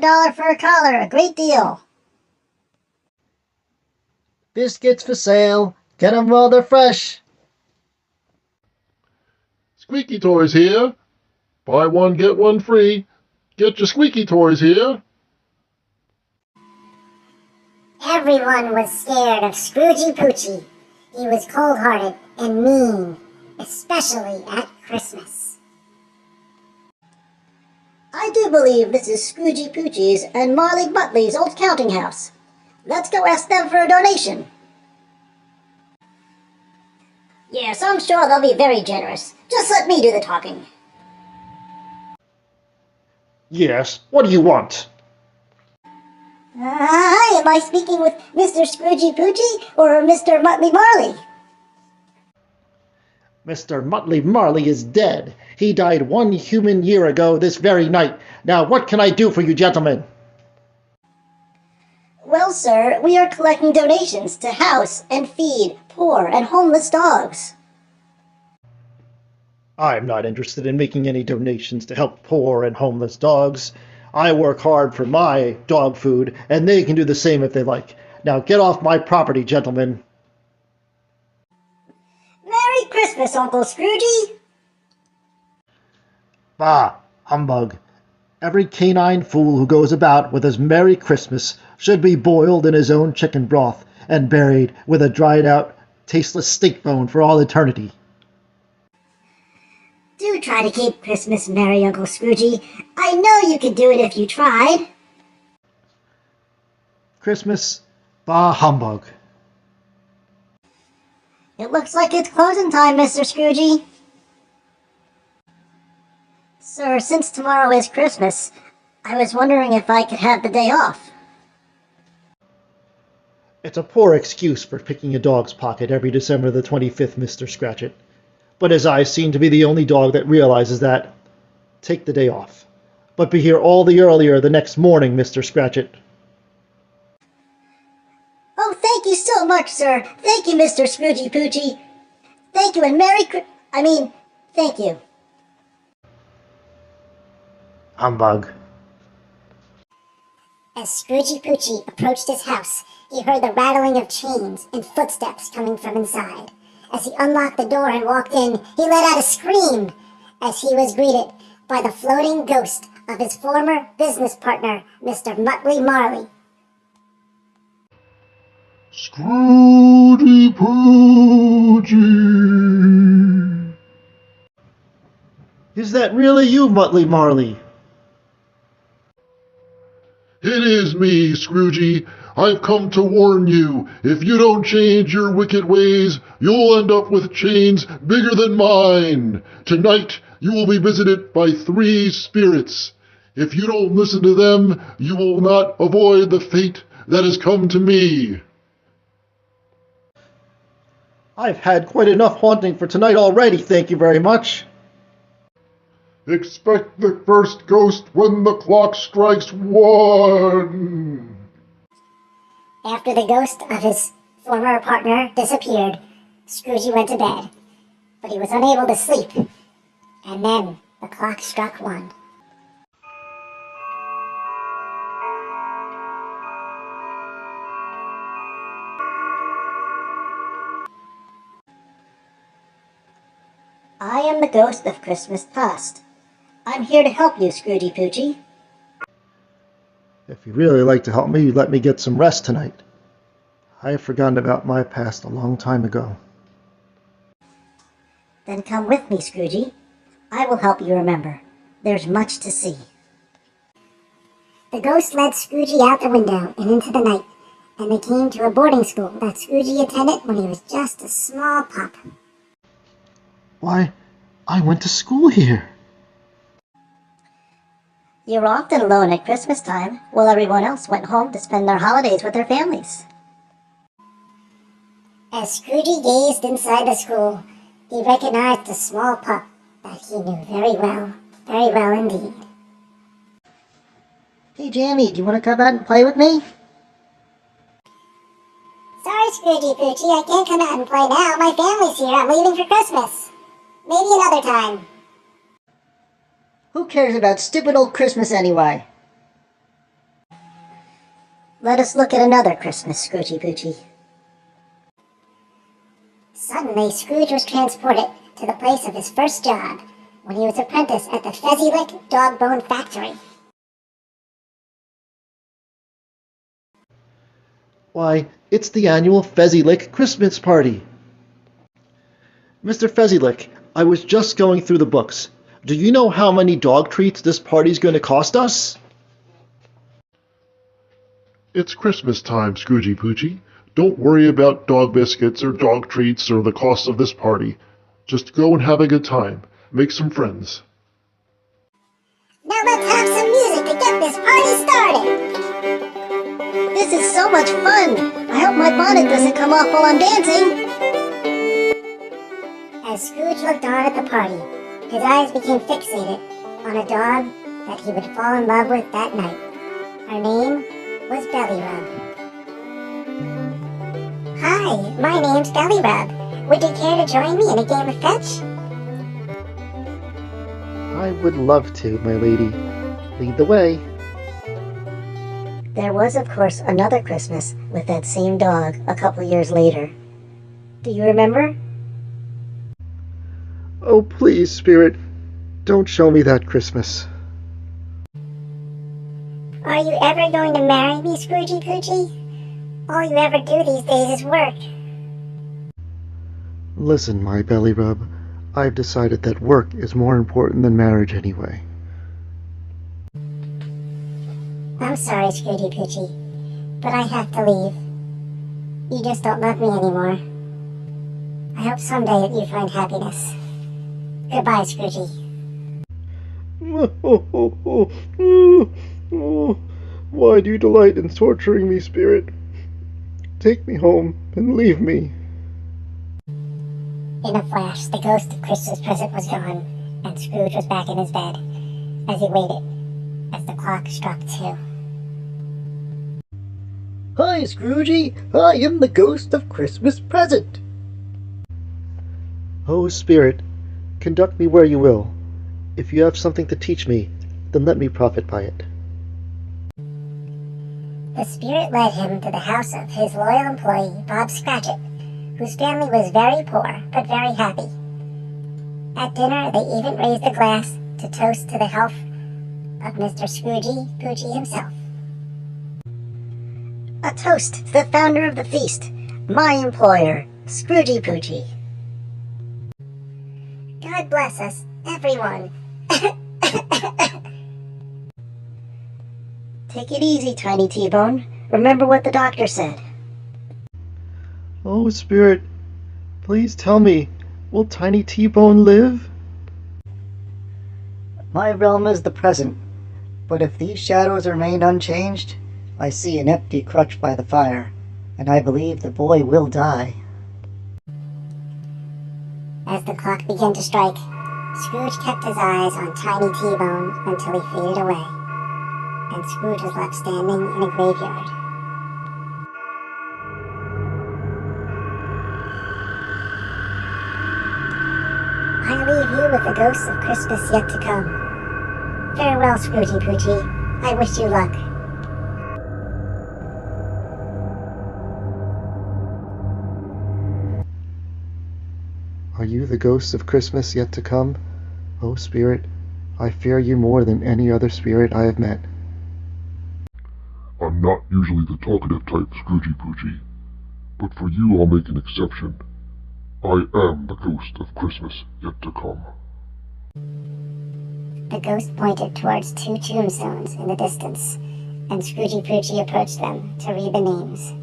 $1 for a collar, a great deal. Biscuits for sale. Get 'em while they're fresh. Squeaky Toys here. Buy one, get one free. Get your Squeaky Toys here. Everyone was scared of Scroogey Poochie. He was cold-hearted and mean, especially at Christmas. I do believe this is Scroogey Poochie's and Marley Butley's old counting house. Let's go ask them for a donation. Yes, I'm sure they'll be very generous. Just let me do the talking. Yes, what do you want? Hi, am I speaking with Mr. Scroogey Poochie or Mr. Muttley Marley? Mr. Muttley Marley is dead. He died 1 human year ago this very night. Now, what can I do for you, gentlemen? Well, sir, we are collecting donations to house and feed poor and homeless dogs. I'm not interested in making any donations to help poor and homeless dogs. I work hard for my dog food, and they can do the same if they like. Now get off my property, gentlemen. Merry Christmas, Uncle Scroogey! Bah, humbug. Every canine fool who goes about with his Merry Christmas should be boiled in his own chicken broth and buried with a dried-out, tasteless steak bone for all eternity. Do try to keep Christmas merry, Uncle Scroogey. I know you could do it if you tried. Christmas? Bah, humbug. It looks like it's closing time, Mr. Scroogey. Sir, since tomorrow is Christmas, I was wondering if I could have the day off. It's a poor excuse for picking a dog's pocket every December the 25th, Mr. Scratchit. But as I seem to be the only dog that realizes that, take the day off. But be here all the earlier the next morning, Mr. Scratchit. Oh, thank you so much, sir. Thank you, Mr. Scroogey Poochie. Thank you, and thank you. Humbug. As Scroogey Poochie approached his house, he heard the rattling of chains and footsteps coming from inside. As he unlocked the door and walked in, he let out a scream as he was greeted by the floating ghost of his former business partner, Mr. Muttley Marley. Scroogey Poochie. Is that really you, Muttley Marley? It is me, Scroogey. I've come to warn you. If you don't change your wicked ways, you'll end up with chains bigger than mine. Tonight, you will be visited by 3 spirits. If you don't listen to them, you will not avoid the fate that has come to me. I've had quite enough haunting for tonight already, thank you very much. Expect the first ghost when the clock strikes 1. After the ghost of his former partner disappeared, Scroogey went to bed, but he was unable to sleep. And then the clock struck 1. I am the ghost of Christmas past. I'm here to help you, Scroogey Poochie. If you really like to help me, let me get some rest tonight. I have forgotten about my past a long time ago. Then come with me, Scroogey. I will help you remember. There's much to see. The ghost led Scroogey out the window and into the night, and they came to a boarding school that Scroogey attended when he was just a small pup. Why, I went to school here. You're often alone at Christmas time, while everyone else went home to spend their holidays with their families. As Scroogey gazed inside the school, he recognized a small pup that he knew very well indeed. Hey, Jammy, do you want to come out and play with me? Sorry, Scroogey Poochie, I can't come out and play now. My family's here. I'm leaving for Christmas. Maybe another time. Who cares about stupid old Christmas anyway? Let us look at another Christmas, Scroogey Poochie. Suddenly, Scrooge was transported to the place of his first job, when he was apprentice at the Fezzy-Lick Dog Bone Factory. Why, it's the annual Fezzy-Lick Christmas party. Mr. Fezzy-Lick, I was just going through the books. Do you know how many dog treats this party's going to cost us? It's Christmas time, Scroogey Poochie. Don't worry about dog biscuits or dog treats or the cost of this party. Just go and have a good time. Make some friends. Now let's have some music to get this party started! This is so much fun! I hope my bonnet doesn't come off while I'm dancing! As Scrooge looked on at the party, his eyes became fixated on a dog that he would fall in love with that night. Her name was Belly Rub. Hi, my name's Belly Rub. Would you care to join me in a game of fetch? I would love to, my lady. Lead the way. There was, of course, another Christmas with that same dog a couple years later. Do you remember? Oh, please, Spirit, don't show me that Christmas. Are you ever going to marry me, Scroogey Poochie? All you ever do these days is work. Listen, my belly rub, I've decided that work is more important than marriage anyway. I'm sorry, Scroogey Poochie, but I have to leave. You just don't love me anymore. I hope someday that you find happiness. Goodbye, Scroogey. Why do you delight in torturing me, Spirit? Take me home and leave me. In a flash, the ghost of Christmas present was gone, and Scrooge was back in his bed, as he waited, as the clock struck 2. Hi, Scroogey. I am the ghost of Christmas present. Oh, Spirit, conduct me where you will. If you have something to teach me, then let me profit by it. The spirit led him to the house of his loyal employee, Bob Scratchit, whose family was very poor, but very happy. At dinner, they even raised a glass to toast to the health of Mr. Scroogey Poochie himself. A toast to the founder of the feast, my employer, Scroogey Poochie. God bless us, everyone. Take it easy, Tiny T-Bone. Remember what the doctor said. Oh, Spirit, please tell me, will Tiny T-Bone live? My realm is the present, but if these shadows remain unchanged, I see an empty crutch by the fire, and I believe the boy will die. As the clock began to strike, Scrooge kept his eyes on Tiny T-Bone until he faded away, and Scrooge was left standing in a graveyard. I leave you with the ghosts of Christmas yet to come. Farewell, Scroogey Poochie. I wish you luck. Are you the ghost of Christmas yet to come? Oh, Spirit, I fear you more than any other spirit I have met. I'm not usually the talkative type, Scroogey Poochie, but for you I'll make an exception. I am the ghost of Christmas yet to come. The ghost pointed towards 2 tombstones in the distance, and Scroogey Poochie approached them to read the names.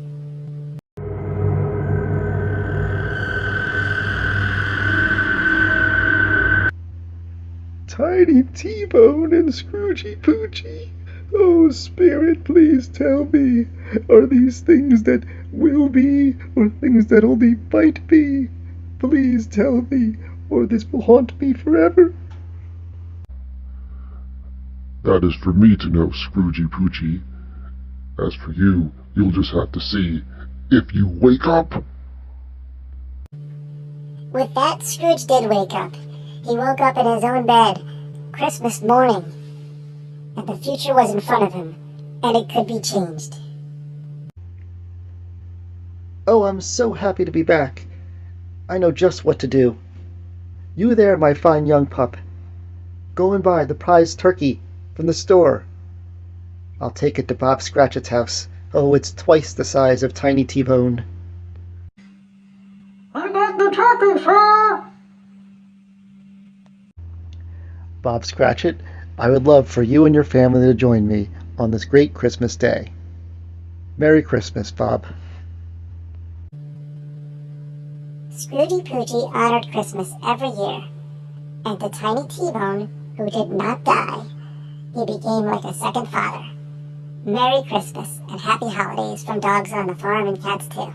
Tiny T-Bone and Scroogey Poochie. Oh, Spirit, please tell me, are these things that will be, or things that only might be? Please tell me, or this will haunt me forever. That is for me to know, Scroogey Poochie. As for you, you'll just have to see if you wake up. With that, Scrooge did wake up. He woke up in his own bed, Christmas morning, and the future was in front of him, and it could be changed. Oh, I'm so happy to be back. I know just what to do. You there, my fine young pup. Go and buy the prize turkey from the store. I'll take it to Bob Scratchett's house. Oh, it's twice the size of Tiny T-Bone. I got the turkey, sir! Bob Scratchett, I would love for you and your family to join me on this great Christmas day. Merry Christmas, Bob. Scroogey Poochie honored Christmas every year, and to Tiny T-Bone, who did not die, he became like a second father. Merry Christmas and happy holidays from Dogs on the Farm and Cats too.